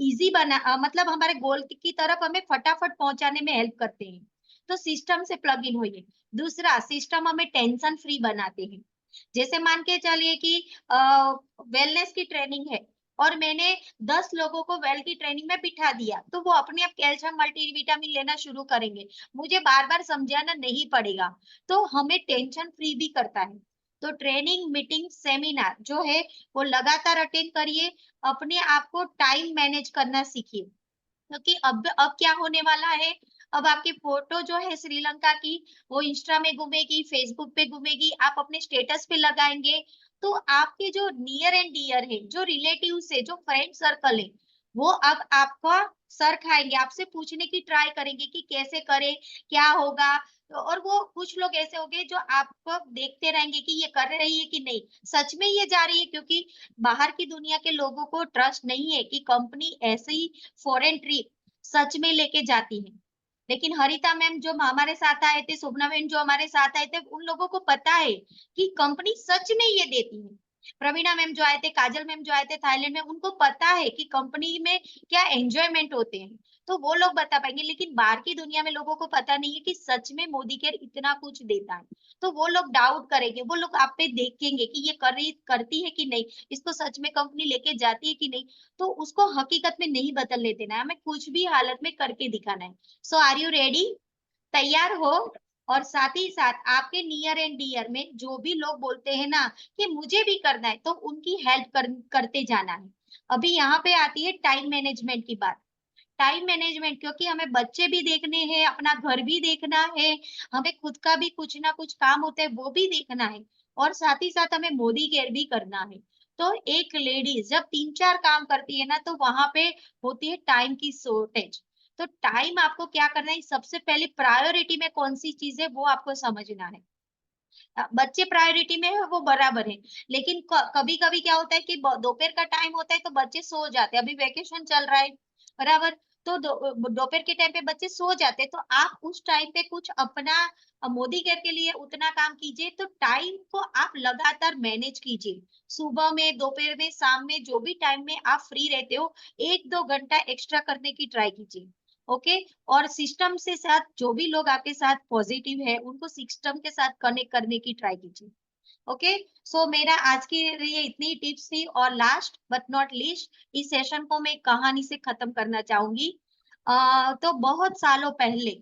इजी मतलब हमारे गोल की तरफ हमें फटाफट पहुंचाने में हेल्प करते हैं। तो सिस्टम से प्लग इन होइए। दूसरा, सिस्टम हमें टेंशन फ्री बनाते हैं। जैसे मान के चलिए कि वेलनेस की ट्रेनिंग है, और मैंने 10 लोगों को वेल की ट्रेनिंग में बिठा दिया, तो वो अपने आप कैल्शियम मल्टीविटामिन लेना शुरू करेंगे, मुझे बार बार समझाना नहीं पड़ेगा। तो हमें टेंशन फ्री भी करता है। तो ट्रेनिंग, मीटिंग, सेमिनार जो है वो लगातार अटेंड करिए, अपने आप को टाइम मैनेज करना सीखिए, क्योंकि अब क्या होने वाला है, अब आपकी फोटो जो है श्रीलंका की वो इंस्टा में घूमेगी, फेसबुक पे घूमेगी, आप अपने स्टेटस पे लगाएंगे, तो आपके जो नियर एंड डियर है, जो रिलेटिव्स है, जो फ्रेंड सर्कल है, वो अब आपका सर खाएंगे, आपसे पूछने की ट्राई करेंगे कि कैसे करें, क्या होगा। और वो कुछ लोग ऐसे होंगे जो आपको देखते रहेंगे कि ये कर रही है कि नहीं, सच में ये जा रही है, क्योंकि बाहर की दुनिया के लोगों को ट्रस्ट नहीं है कि कंपनी ऐसे ही फॉरेन ट्रिप सच में लेके जाती है। लेकिन हरिता मैम जो हमारे साथ आए थे, शोभना मैम जो हमारे साथ आए थे, उन लोगों को पता है कि कंपनी सच में ये देती है। प्रवीणा मैम जो आए थे, काजल मैम जो आए थे थाईलैंड में, उनको पता है कि कंपनी में क्या एंजॉयमेंट होते हैं, तो वो लोग बता पाएंगे। लेकिन बाहर की दुनिया में लोगों को पता नहीं है कि सच में मोदी केयर इतना कुछ देता है, तो वो लोग डाउट करेंगे, वो लोग आप पे देखेंगे कि ये करती है कि नहीं, इसको सच में कंपनी लेके जाती है कि नहीं। तो उसको हकीकत में नहीं बदलने देना है, हमें कुछ भी हालत में करके दिखाना है। सो आर यू रेडी? तैयार हो? और साथ ही साथ आपके नियर एंड डियर में जो भी लोग बोलते हैं ना कि मुझे भी करना है, तो उनकी हेल्प करते जाना है। अभी यहाँ पे आती है टाइम मैनेजमेंट की बात। टाइम मैनेजमेंट, क्योंकि हमें बच्चे भी देखने हैं, अपना घर भी देखना है, हमें खुद का भी कुछ ना कुछ काम होता है वो भी देखना है, और साथ ही साथ हमें मोदी केयर भी करना है। तो एक लेडीज जब 3-4 काम करती है ना, तो वहां पे होती है टाइम की शॉर्टेज। तो टाइम आपको क्या करना है, सबसे पहले प्रायोरिटी में कौन सी चीज है वो आपको समझना है। बच्चे प्रायोरिटी में है वो बराबर है, लेकिन कभी कभी क्या होता है कि दोपहर का टाइम होता है तो बच्चे सो जाते हैं, अभी वेकेशन चल रहा है, बराबर। तो दोपहर के टाइम पे बच्चे सो जाते हैं, तो आप उस टाइम पे कुछ अपना मोदी केयर के लिए उतना काम कीजिए, तो टाइम को आप लगातार मैनेज कीजिए। सुबह में, दोपहर में, शाम में, जो भी टाइम में आप फ्री रहते हो, 1-2 घंटा एक्स्ट्रा करने की ट्राई कीजिए। ओके। और सिस्टम से साथ जो भी लोग आपके साथ पॉजिटिव है, उनको सिस्टम के साथ कनेक्ट करने की ट्राई कीजिए। ओके। सो मेरा आज के लिए इतनी टिप्स थी, और लास्ट बट नॉट लीस्ट, इस सेशन को मैं कहानी से खत्म करना चाहूंगी। तो बहुत सालों पहले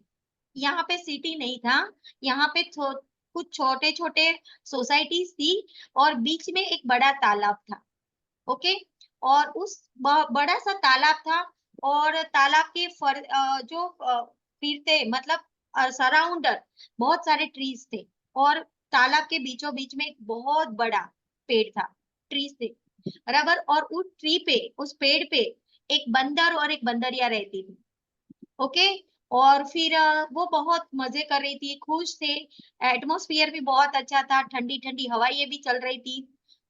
यहाँ पे सिटी नहीं था, यहाँ पे कुछ छोटे छोटे सोसाइटीज थी, और बीच में एक बड़ा तालाब था। ओके। और उस बड़ा सा तालाब था, और तालाब के जो फिरते मतलब सराउंडर बहुत सारे ट्रीज थे, और तालाब के बीचों बीच में एक बहुत बड़ा पेड़ था, ट्रीज थे, बराबर। और उस ट्री पे, उस पेड़ पे एक बंदर और एक बंदरिया रहती थी। ओके। और फिर वो बहुत मजे कर रही थी, खुश थे, एटमोस्फियर भी बहुत अच्छा था, ठंडी ठंडी हवाएं भी चल रही थी,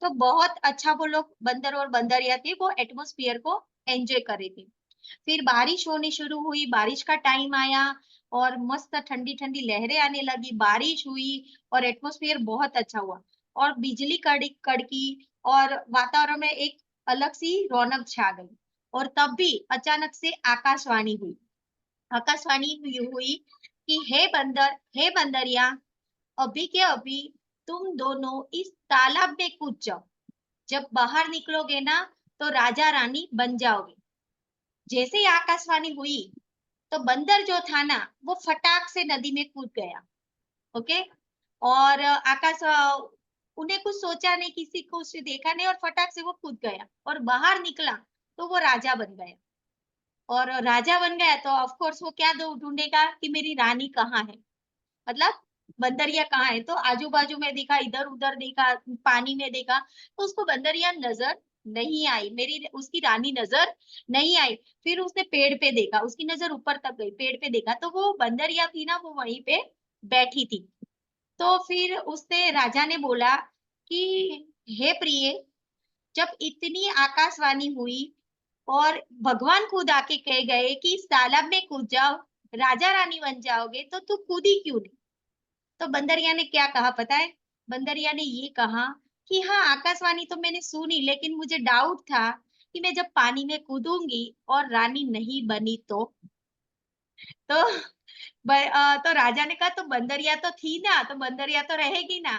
तो बहुत अच्छा वो लोग बंदर और बंदरिया थे, वो एटमोस्फियर को एंजॉय कर रही थी। फिर बारिश होनी शुरू हुई, बारिश का टाइम आया, और मस्त ठंडी ठंडी लहरें आने लगी, बारिश हुई, और एटमोस्फियर बहुत अच्छा हुआ, और बिजली कड़की, और वातावरण में एक अलग सी रौनक छा गई। और तब भी अचानक से आकाशवाणी हुई, हुई कि हे बंदर, हे बंदरिया, अभी के अभी तुम दोनों इस तालाब में कूद जाओ, जब बाहर निकलोगे ना तो राजा रानी बन जाओगे। जैसे ही आकाशवाणी हुई, तो बंदर जो था ना, वो फटाक से नदी में कूद गया। ओके। और उन्हें कुछ सोचा नहीं, किसी को उसने देखा नहीं, और फटाक से वो कूद गया, और बाहर निकला तो वो राजा बन गया। और राजा बन गया तो ऑफ कोर्स वो क्या ढूंढेगा कि मेरी रानी कहाँ है, मतलब बंदरिया कहाँ है। तो आजू बाजू में देखा, इधर उधर देखा, पानी में देखा, तो उसको बंदरिया नजर नहीं आई, मेरी उसकी रानी नजर नहीं आई। फिर उसने पेड़ पे देखा, उसकी नजर ऊपर तक गई, पेड़ पे देखा तो वो बंदरिया थी ना, वो वहीं पे बैठी थी। तो फिर उसने, राजा ने बोला कि हे प्रिय, जब इतनी आकाशवाणी हुई और भगवान खुद आके कह गए कि इस तालाब में कूद जाओ, राजा रानी बन जाओगे, तो तू कूदी क्यों नहीं? तो बंदरिया ने क्या कहा पता है? बंदरिया ने ये कहा कि हाँ, आकाशवाणी तो मैंने सुनी, लेकिन मुझे डाउट था कि मैं जब पानी में कूदूंगी और रानी नहीं बनी तो तो राजा ने कहा तो बंदरिया तो थी ना, तो बंदरिया तो रहेगी ना।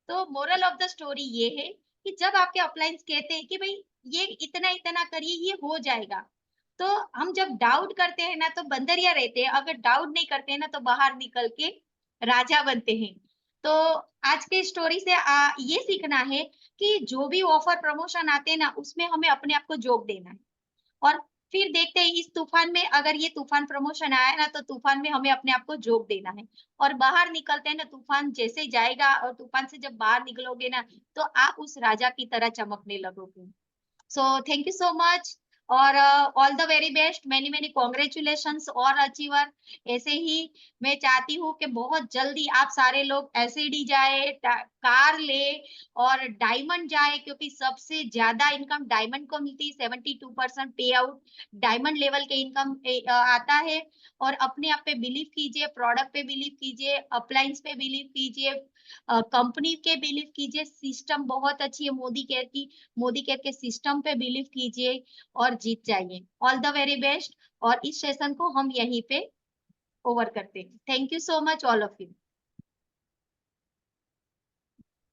तो मोरल ऑफ द स्टोरी ये है कि जब आपके अपलाइंस कहते हैं कि भाई ये इतना इतना करिए, ये हो जाएगा। तो हम जब डाउट करते हैं ना तो बंदरिया रहते हैं, अगर डाउट नहीं करते हैं ना तो बाहर निकल के राजा बनते हैं। तो आज के स्टोरी से ये सीखना है कि जो भी ऑफर प्रमोशन आते हैं ना उसमें हमें अपने आप को जोक देना है, और फिर देखते हैं इस तूफान में, अगर ये तूफान प्रमोशन आया ना तो तूफान में हमें अपने आप को जोक देना है, और बाहर निकलते हैं ना, तूफान जैसे ही जाएगा और तूफान से जब बाहर निकलोगे ना तो आप उस राजा की तरह चमकने लगोगे। So thank you so much, और all the very best, many many congratulations और अचीवर। ऐसे ही मैं चाहती हूँ कि बहुत जल्दी आप सारे लोग एसईडी जाए, कार ले और डायमंड जाए, क्योंकि सबसे ज्यादा इनकम डायमंड को मिलती है। 72% पे आउट डायमंड लेवल के इनकम आता है। और अपने आप पे बिलीव कीजिए, प्रोडक्ट पे बिलीव कीजिए, अप्लायंस पे बिलीव कीजिए, कंपनी के बिलीव कीजिए। सिस्टम बहुत अच्छी है मोदी केयर की, मोदी केयर के सिस्टम पे बिलीव कीजिए और जीत जाइए। ऑल द वेरी बेस्ट, और इस सेशन को हम यहीं पे ओवर करते हैं। Thank you so much all of you.